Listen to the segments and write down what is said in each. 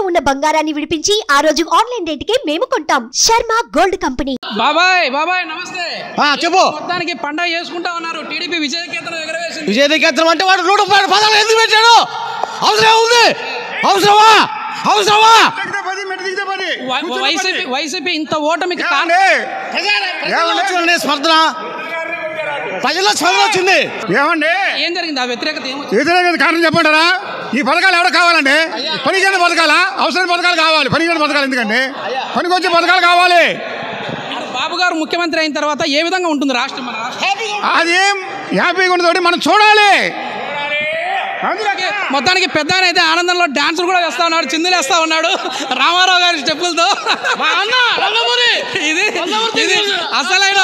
ఉన్న బంగారాన్ని విడిపించి ఆ రోజు ఆన్లైన్ రేటుకే మేము కొంటాం. Sharma gold company. బాబాయ్ నమస్తే. చెప్పు. మొత్తానికి పండగ చేసుకుంటా ఉన్నారు. టీడీపీ విజయకేతనం ఎగరవేసింది. విజయకేతనం అంటే వాడు రూట్ పదాలు ఎందుకు పెట్టాడు? అవసరం ఉంది? అవసరమా? వైసీపీ ఇంత ఓటమికి స్పర్ధన ప్రజల్లో స్పందన వచ్చింది. ఏమండి ఏం జరిగింది? ఆ వ్యతిరేకత కారణం చెప్పంటారా? ఈ పథకాలు ఎవరు కావాలండి? పనిచేయని పథకాలా? అవసరం పథకాలు కావాలి. పనిచేయని పథకాలు ఎందుకండి? పనికి వచ్చే పథకాలు కావాలి. బాబు గారు ముఖ్యమంత్రి అయిన తర్వాత ఏ విధంగా ఉంటుంది రాష్ట్రం? మన అదేం హ్యాపీగా ఉండదు మనం చూడాలి. మొత్తానికి పెద్ద అయితే ఆనందంలో డాన్సులు కూడా వేస్తా ఉన్నాడు, చిందులు వేస్తా ఉన్నాడు రామారావు గారి స్టెప్పులతో. ఇది అసలైన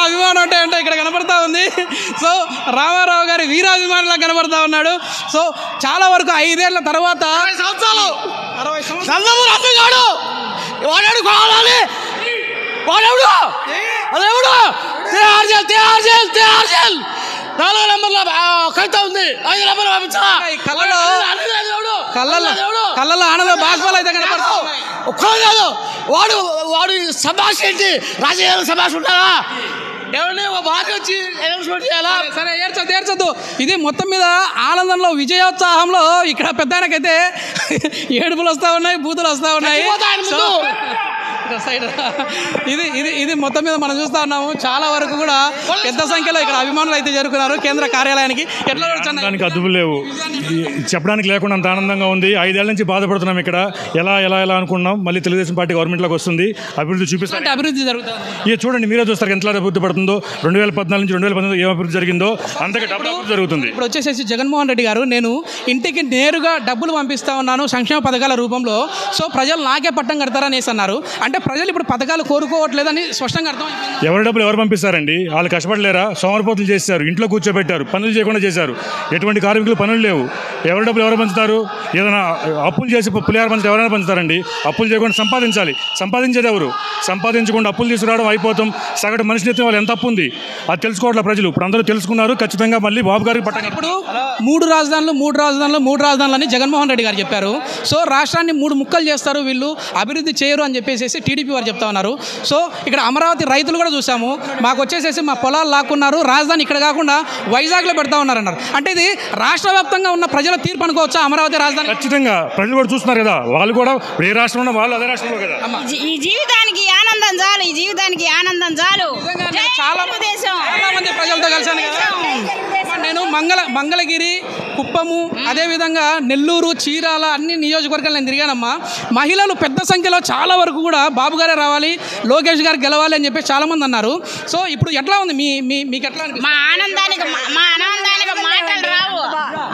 అభిమానం అంటే ఇక్కడ కనపడతా ఉంది. సో రామారావు గారి వీరాభిమానులా కనపడతా ఉన్నాడు. సో చాలా వరకు 5 ఏళ్ల తర్వాత 60 సంవత్సరాలు కళ్ళలో ఆనంద బాష్పాలు అయితే కనపడతావు. వాడు వాడు సభాష్ ఏంటి? రాజకీయ సభాష్ ఉంటారా? ఎవరిని బాగా వచ్చి సరే ఏడ్చొద్దు. ఇది మొత్తం మీద ఆనందంలో విజయోత్సాహంలో ఇక్కడ పెద్దానికైతే ఏడుపులు వస్తూ ఉన్నాయి, బూతులు వస్తూ ఉన్నాయి. ఇది మొత్తం మీద మనం చూస్తా ఉన్నాము. చాలా వరకు కూడా పెద్ద సంఖ్యలో ఇక్కడ అభిమానులు అయితే చేరుకున్నారు కేంద్ర కార్యాలయానికి. ఎట్లా దానికి అదుపు లేవు, చెప్పడానికి లేకుండా అంత ఆనందంగా ఉంది. 5 ఏళ్ల నుంచి బాధపడుతున్నాం. ఇక్కడ ఎలా అనుకున్నాం. మళ్ళీ తెలుగుదేశం పార్టీ గవర్నమెంట్లోకి వస్తుంది, అభివృద్ధి చూపిస్తుంది. అభివృద్ధి జరుగుతుంది. ఇక చూడండి, మీరే చూస్తారు ఎంత అభివృద్ధి పడుతుందో. 2014 నుంచి 2019 ఏం అభివృద్ధి జరిగిందో అంతగా డబ్బులు జరుగుతుంది. ఇప్పుడు వచ్చేసేసి జగన్మోహన్ రెడ్డి గారు, నేను ఇంటికి నేరుగా డబ్బులు పంపిస్తా ఉన్నాను సంక్షేమ పథకాల రూపంలో. సో ప్రజలు నాకే పట్టం కడతారనేసి అన్నారు. అంటే ప్రజలు ఇప్పుడు పథకాలు కోరుకోవట్లేదని స్పష్టంగా అర్థం. ఎవరి డబ్బులు ఎవరు పంపిస్తారండి? వాళ్ళు కష్టపడలేరా? సోమరిపోతులు చేశారు, ఇంట్లో కూర్చోబెట్టారు, పనులు చేయకుండా చేశారు. ఎటువంటి కార్మికులు పనులు లేవు. ఎవరి డబ్బులు ఎవరు పంచుతారు? ఏదైనా అప్పులు చేసి పులిహార పంచితే ఎవరైనా పంచుతారండి? అప్పులు చేయకుండా సంపాదించాలి. సంపాదించేది ఎవరు? సంపాదించకుండా అప్పులు తీసుకురావడం అయిపోతాం. సగటు మనిషిని ఎత్తిన వాళ్ళు ఎంత అప్పు ఉంది అది తెలుసుకోవట్లే ప్రజలు. ఇప్పుడు అందరూ తెలుసుకున్నారు. ఖచ్చితంగా మళ్ళీ బాబు గారికి పట్టం. ఇప్పుడు 3 రాజధానులు అని జగన్మోహన్ రెడ్డి గారు చెప్పారు. సో రాష్ట్రాన్ని 3 ముక్కలు చేస్తారు వీళ్ళు, అభివృద్ధి చేయరు అని చెప్పేసి టీడీపీ వారు చెప్తా ఉన్నారు. సో ఇక్కడ అమరావతి రైతులు కూడా చూసాము, మాకు వచ్చేసేసి మా పొలాలు లాక్కున్నారు, రాజధాని ఇక్కడ కాకుండా వైజాగ్లో పెడతా ఉన్నారన్నారు. అంటే ఇది రాష్ట్ర వ్యాప్తంగా ఉన్న ప్రజల తీర్పు అనుకోవచ్చా అమరావతి రాజధాని? ఖచ్చితంగా ప్రజలు కూడా చూస్తున్నారు కదా. వాళ్ళు కూడా ఏ రాష్ట్రంలో వాళ్ళు అదే రాష్ట్రంలో కదా. ఈ జీవితానికి ఆనందం చాలు. చాలా మంది ప్రజలతో కలిసాను కదా నేను. మంగళగిరి, కుప్పము, అదేవిధంగా నెల్లూరు, చీరాల అన్ని నియోజకవర్గాలు నేను తిరిగానమ్మా. మహిళలు పెద్ద సంఖ్యలో చాలా వరకు కూడా బాబు గారే రావాలి, లోకేష్ గారు గెలవాలి అని చెప్పి చాలా మంది అన్నారు. సో ఇప్పుడు ఎట్లా ఉంది మీకు ఎట్లా? మా ఆనందానికి మాటలు రావు.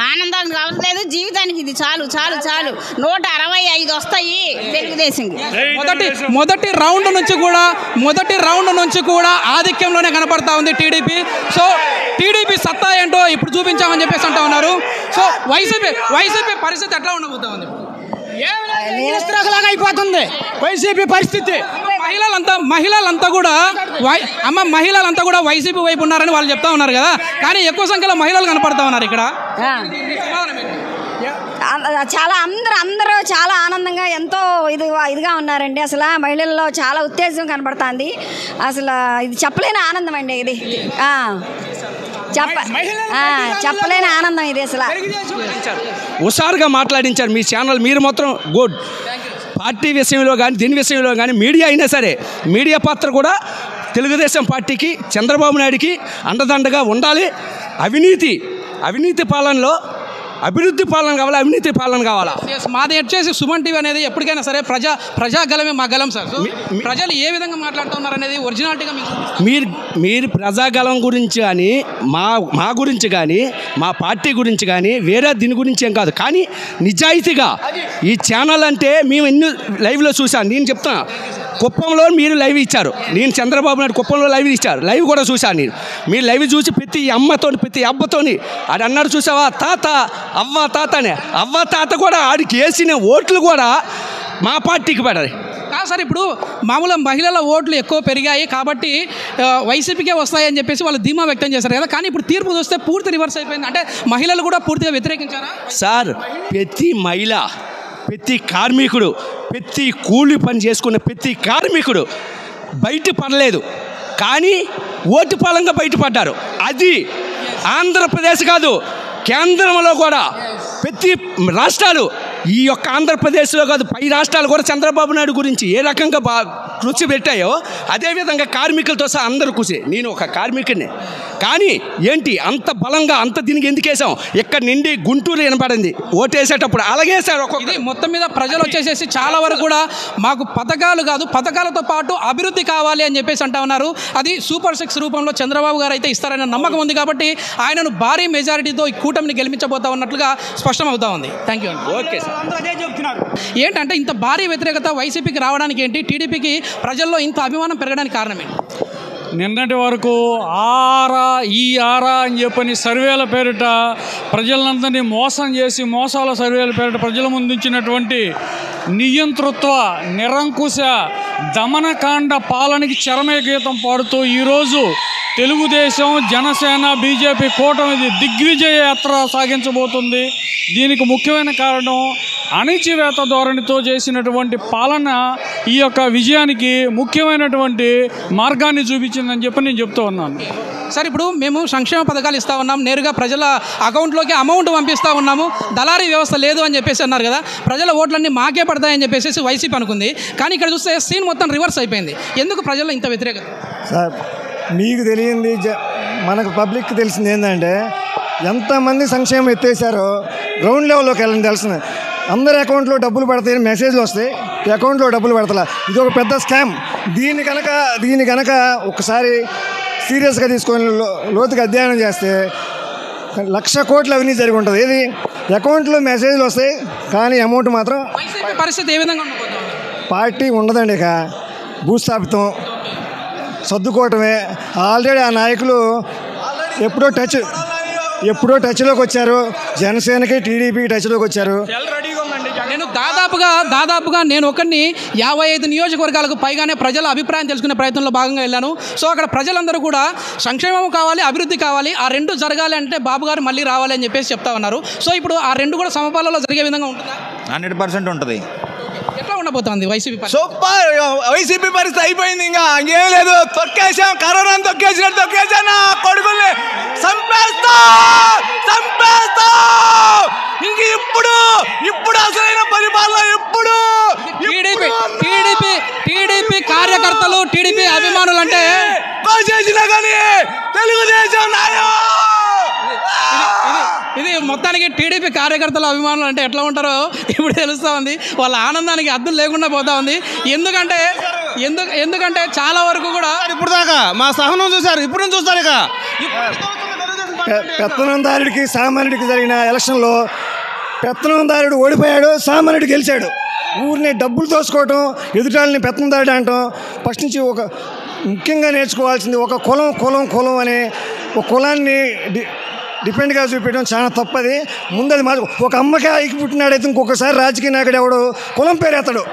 ఆనందానికి కావట్లేదు, జీవితానికి ఇది చాలు. 165 వస్తాయి తెలుగుదేశం. మొదటి రౌండ్ నుంచి కూడా ఆధిక్యంలోనే కనపడతా ఉంది టీడీపీ. సో టీడీపీ సత్తా ఏంటో ఇప్పుడు చూపించామని చెప్పేసి అంటా ఉన్నారు. సో వైసీపీ పరిస్థితి ఎట్లా ఉండబోతా ఉంది? అయిపోతుంది వైసీపీ పరిస్థితి. మహిళలంతా కూడా వైసీపీ వైపు ఉన్నారని వాళ్ళు చెప్తా ఉన్నారు కదా, కానీ ఎక్కువ సంఖ్యలో మహిళలు కనపడతా ఉన్నారు ఇక్కడ. అందరూ చాలా ఆనందంగా ఎంతో ఇదిగా ఉన్నారండి. అసలు మహిళల్లో చాలా ఉత్తేజం కనబడుతుంది. అసలు ఇది చెప్పలేని ఆనందం అండి. ఇది చెప్పలేని ఆనందం ఇది. అసలు హుషారుగా మాట్లాడించారు మీ ఛానల్. మీరు మాత్రం గుడ్. పార్టీ విషయంలో కానీ దీని విషయంలో కానీ మీడియా అయినా సరే, మీడియా పాత్ర కూడా తెలుగుదేశం పార్టీకి, చంద్రబాబు నాయుడికి అండదండగా ఉండాలి. అవినీతి పాలనలో అభివృద్ధి పాలన కావాలా, అవినీతి పాలన కావాలా? మాది వచ్చేసి సుమన్ టీవీ అనేది ఎప్పటికైనా సరే ప్రజాగలమే మా గలం సార్. ప్రజలు ఏ విధంగా మాట్లాడుతున్నారు అనేది ఒరిజినాలిటీగా మీరు ప్రజాగలం గురించి కానీ మా గురించి కానీ మా పార్టీ గురించి కానీ వేరే దీని గురించి ఏం కాదు, కానీ నిజాయితీగా ఈ ఛానల్ అంటే మేము ఎన్ని లైవ్లో చూసాను. నేను చెప్తున్నా, కుప్పంలో మీరు లైవ్ ఇచ్చారు, నేను చంద్రబాబు నాయుడు కుప్పంలో లైవ్ ఇచ్చారు, లైవ్ కూడా చూశాను నేను. మీరు లైవ్ చూసి ప్రతి అబ్బతోని అది అన్నాడు చూసావా, తాత అవ్వ తాత అనే. అవ్వ తాత కూడా ఆడికి వేసిన ఓట్లు కూడా మా పార్టీకి పడాలి. కాదు సార్, ఇప్పుడు మామూలుగా మహిళల ఓట్లు ఎక్కువ పెరిగాయి కాబట్టి వైసీపీకే వస్తాయని చెప్పేసి వాళ్ళు ధీమా వ్యక్తం చేశారు కదా, కానీ ఇప్పుడు తీర్పు చూస్తే పూర్తి రివర్స్ అయిపోయింది. అంటే మహిళలు కూడా పూర్తిగా వ్యతిరేకించారా? సార్, ప్రతి మహిళ, ప్రతి కార్మికుడు, ప్రతి కూలి పని చేసుకున్న ప్రతి కార్మికుడు బయటపడలేదు, కానీ ఓటు పరంగా బయటపడ్డారు. అది ఆంధ్రప్రదేశ్ కాదు, కేంద్రంలో కూడా ప్రతి రాష్ట్రాలు, ఈ యొక్క ఆంధ్రప్రదేశ్లో కాదు పై రాష్ట్రాలు కూడా చంద్రబాబు నాయుడు గురించి ఏ రకంగా కృషి పెట్టాయో అదేవిధంగా కార్మికులతో సహా అందరూ కృషి. నేను ఒక కార్మికుడిని, కానీ ఏంటి అంత బలంగా అంత దీనికి ఎందుకు వేసాం? ఇక్కడ నుండి గుంటూరు వినపడింది ఓటేసేటప్పుడు, అలాగే సార్ ఇది మొత్తం మీద ప్రజలు వచ్చేసేసి చాలా వరకు కూడా మాకు పథకాలు కాదు, పథకాలతో పాటు అభివృద్ధి కావాలి అని చెప్పేసి అంటా ఉన్నారు. అది సూపర్ 6 రూపంలో చంద్రబాబు గారు అయితే ఇస్తారనే నమ్మకం ఉంది కాబట్టి ఆయనను భారీ మెజారిటీతో ఈ కూటమిని గెలిపించబోతా ఉన్నట్లుగా స్పష్టం అవుతా ఉంది. థ్యాంక్ యూ అండి. Okay sir. ఏంటంటే ఇంత భారీ వ్యతిరేకత వైసీపీకి రావడానికి ఏంటి, టీడీపీకి ప్రజల్లో ఇంత అభిమానం పెరగడానికి కారణం ఏంటి? నిన్నటి వరకు ఆరా అని చెప్పని సర్వేల పేరిట ప్రజలందరినీ మోసం చేసి మోసాల సర్వేల పేరిట ప్రజల ముందుంచినటువంటి నియంతృత్వ నిరంకుశ దమనకాండ పాలనకి చరమే గీతం పాడుతూ ఈరోజు తెలుగుదేశం, జనసేన, బీజేపీ కూటమి దిగ్విజయ యాత్ర సాగించబోతుంది. దీనికి ముఖ్యమైన కారణం అణిచివేత ధోరణితో చేసినటువంటి పాలన ఈ యొక్క విజయానికి ముఖ్యమైనటువంటి మార్గాన్ని చూపించిందని చెప్పి నేను చెప్తూ ఉన్నాను. సార్, ఇప్పుడు మేము సంక్షేమ పథకాలు ఇస్తూ ఉన్నాం, నేరుగా ప్రజల అకౌంట్లోకి అమౌంట్ పంపిస్తూ ఉన్నాము, దళారీ వ్యవస్థ లేదు అని చెప్పేసి అన్నారు కదా, ప్రజల ఓట్లన్నీ మాకే పడతాయని చెప్పేసి వైసీపీ అనుకుంది. కానీ ఇక్కడ చూస్తే సీన్ మొత్తం రివర్స్ అయిపోయింది. ఎందుకు ప్రజల్లో ఇంత వ్యతిరేకత? సార్, మీకు తెలియంది మనకు పబ్లిక్ తెలిసింది ఏంటంటే ఎంతమంది సంక్షేమం ఎత్తేసారో గ్రౌండ్ లెవెల్లోకి వెళ్ళని తెలిసింది. అందరి అకౌంట్లో డబ్బులు పడతాయని మెసేజ్లు వస్తాయి, అకౌంట్లో డబ్బులు పడతలా. ఇది ఒక పెద్ద స్కామ్. దీని కనుక ఒకసారి సీరియస్గా తీసుకొని లోతుగా అధ్యయనం చేస్తే 1,00,000 కోట్ల అవినీతి జరిగి ఉంటుంది. ఏది అకౌంట్లో మెసేజ్లు వస్తాయి కానీ అమౌంట్ మాత్రం పరిస్థితి ఏ విధంగా ఉండబోతుంది? పార్టీ ఉండదండి, ఇక భూస్థాపితం సర్దుకోవటమే. ఆల్రెడీ ఆ నాయకులు ఎప్పుడో టచ్లోకి వచ్చారు, జనసేనకి టీడీపీ టచ్లోకి వచ్చారు. నేను దాదాపుగా నేను ఒకరిని 55 నియోజకవర్గాలకు పైగానే ప్రజల అభిప్రాయం తెలుసుకునే ప్రయత్నంలో భాగంగా వెళ్ళాను. సో అక్కడ ప్రజలందరూ కూడా సంక్షేమం కావాలి, అభివృద్ధి కావాలి, ఆ రెండు జరగాలి అంటే బాబు గారు మళ్ళీ రావాలి అని చెప్పేసి చెప్తా ఉన్నారు. సో ఇప్పుడు ఆ రెండు కూడా సమపాలలో జరిగే విధంగా ఉంటుందా? 100% ఉంటుంది. ఎట్లా ఉండబోతుంది వైసీపీ? సూపర్. వైసీపీ పరిస్థితి అయిపోయింది, ఇంకా ఇంకేం లేదు. తొక్కేసాం, కరోనా తొక్కేసినట్టు తొక్కేసాను. కొడుకుల్ని చంపేస్తా. ఇంక ఇప్పుడు అసలైన పరిపాలన ఇప్పుడు టీడీపీ కార్యకర్తలు, టీడీపీ అభిమానులు అంటే చేసినా కానీ తెలుగుదేశం ఇది మొత్తానికి టీడీపీ కార్యకర్తల అభిమానులు అంటే ఎట్లా ఉంటారో ఇప్పుడు తెలుస్తూ ఉంది. వాళ్ళ ఆనందానికి అద్దులు లేకుండా పోతా ఉంది. ఎందుకంటే చాలా వరకు కూడా ఇప్పుడు దాకా మా సహనం చూశారు, ఇప్పుడు చూస్తారు. ఇక పెత్తనందారుడికి సామాన్యుడికి జరిగిన ఎలక్షన్లో పెత్తనందారుడు ఓడిపోయాడు, సామాన్యుడు గెలిచాడు. ఊరిని డబ్బులు తోసుకోవటం, ఎదుటాలని పెత్తనందారుడు అంటాం. ఫస్ట్ నుంచి ఒక ముఖ్యంగా నేర్చుకోవాల్సింది ఒక కులం అనే ఒక కులాన్ని డిపెండ్గా చూపించడం చాలా తప్పది. ముందు అది ఒక అమ్మకాయకి పుట్టినాడైతే ఇంకొకసారి రాజకీయ నాయకుడు ఎవడు కులం పేరు ఎత్తడు.